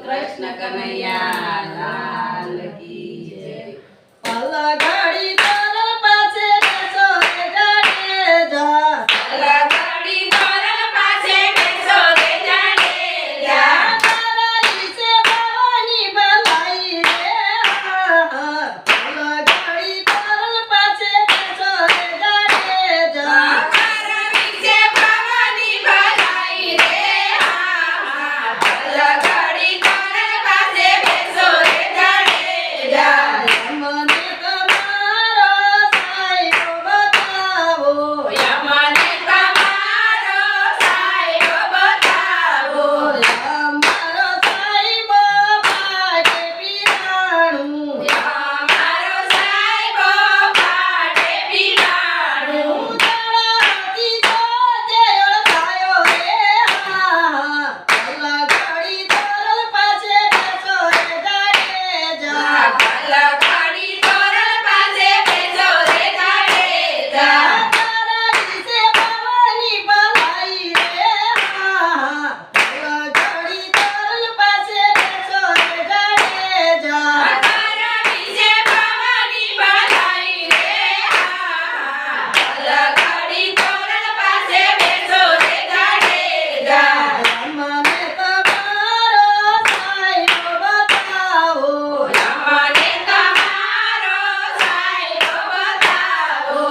કૃષ્ણ કનૈયા લાલ કી જય. પલઘડી તોરણ પાસે બેસો રે જાડેજા. પલઘડી તોરણ પાસે બેસો રે જાડેજા. તારા વિશે ભવાની ભલાઈ રે. પલઘડી તોરણ પાસે બેસો રે જાડેજા. તારા વિશે ભવાની ભલાઈ રે. પલઘડી તોરણ પાસે બેસો રે જાડેજા. મને તમારો સાયો બતાવો. યમને તમારો સાયો બતાવો. અમારો સાહેબો પાટે પીરાણું. અમારો સાહેબો પાટે પીરાણું. તારાથી જોતે ઓળખાયો રે. પલઘડી તોરણ પાસે બેસો રે જાડેજા. પલઘડી તોરણ પાસે બેસો રે જાડેજા. તારા વિશે ભવાની ભલાઈ રે. પલઘડી તોરણ પાસે બેસો રે જાડેજા. તારા વિશે ભવાની ભલાઈ રે. પલઘડી તોરણ પાસે બેસો રે જાડેજા. મને તમારો સાહેબો બતાવો. યમને તમારો સાહેબો બતાવો.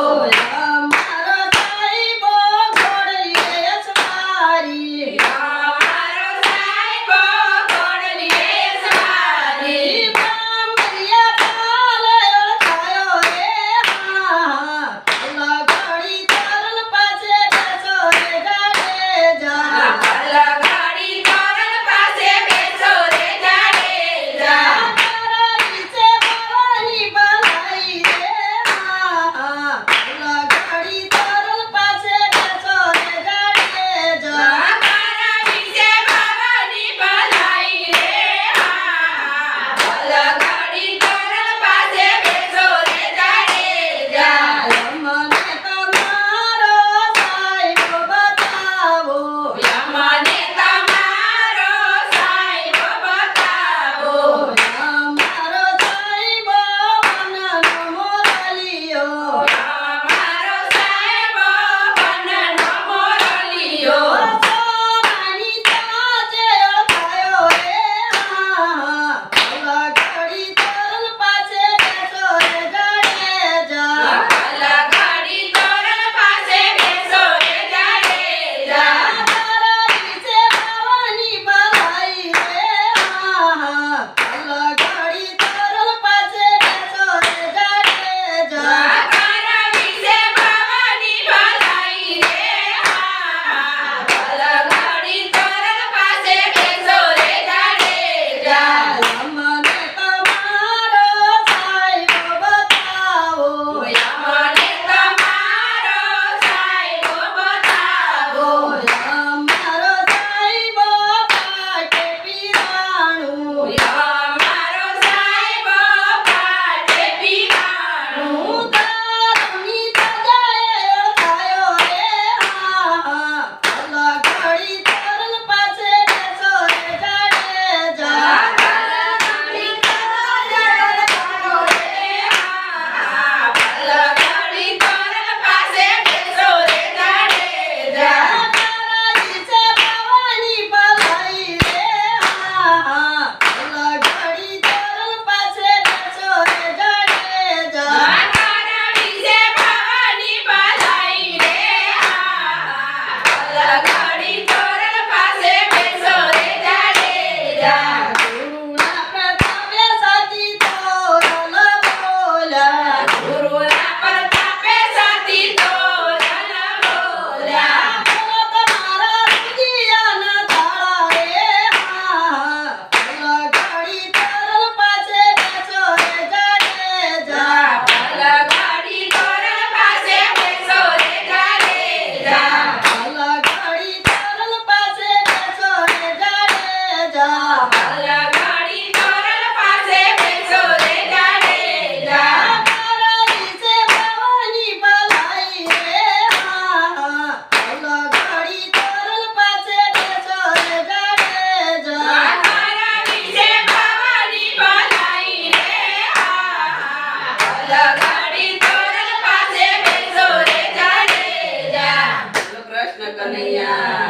અમારો સાહેબો ઘોડલીએ સવારી. અમારો સાહેબો ઘોડલીએ સવારી. બાંભણિયા પાલે ઓળખાયો રે. પલઘડી તોરણ પાસે બેસો રે જાડેજા. પલઘડી તોરણ પાસે બેસો રે જાડેજા. તારા વિશે ભવાની ભલાઈ રે. પલઘડી તોરણ પાસે બેસો રે જાડેજા. તારા વિશે ભવાની ભલાઈ રે. પલઘડી તોરણ પાસે બેસો રે જાડેજા. મને તમારો સાહેબો બતાવો. યમને તમારો સાહેબો બતાવો. અમારો સાહેબો વનનો મોરલિયો. અમારો સાહેબો વનનો મોરલિયો. સોનાની તાજે ઓળખાયો રે. પલઘડી તોરણ પાસે બેસો રે જાડેજા. પલઘડી તોરણ પાસે બેસો રે જાડેજા. તારા વિશે ભવાની ભલાઈ રે. પલઘડી તોરણ પાસે બેસો રે જાડેજા. તારા વિશે ભવાની ભલાઈ રે. પલઘડી તોરણ પાસે બેસો રે જાડેજા. મને તમારો સાહેબો બતાવો. યમને તમારો સાહેબો બતાવો. અમારો સાહેબો પાટે પીરાણું. અમારો સાહેબો પાટે પીરાણું. તારુની તાજાએ ઓળખાયો રે. પલઘડી તોરણ પાસે બેસો રે જાડેજા. પલઘડી તોરણ પાસે બેસો રે જાડેજા. તારા વિશે ભવાની ભલાઈ રે. પલઘડી તોરણ પાસે બેસો રે જાડેજા. તારા વિશે ભવાની ભલાઈ રે. પલઘડી તોરણ પાસે બેસો રે જાડેજા. ગુરુના પ્રતાપે સતી તોરણ બોલ્યા. ગુરુના પ્રતાપે સતી તોરણ બોલ્યા. બોલો તમારા રુદિયાના તાળા રે. પલઘડી તોરણ પાસે બેસો રે જાડેજા. પલઘડી તોરણ પાસે બેસો રે જાડેજા. પલઘડી તોરણ પાસે બેસો રે જાડેજા. પલઘડી તોરણ પાસે બેસો રે જાડેજા. તારા વિશે ભવાની ભલાઈ રે. પલઘડી તોરણ પાસે બેસો રે જાડેજા. તારા વિશે ગાડી તોરણ પાસે બેસો રે જાડેજા. બોલો કૃષ્ણ કનૈયા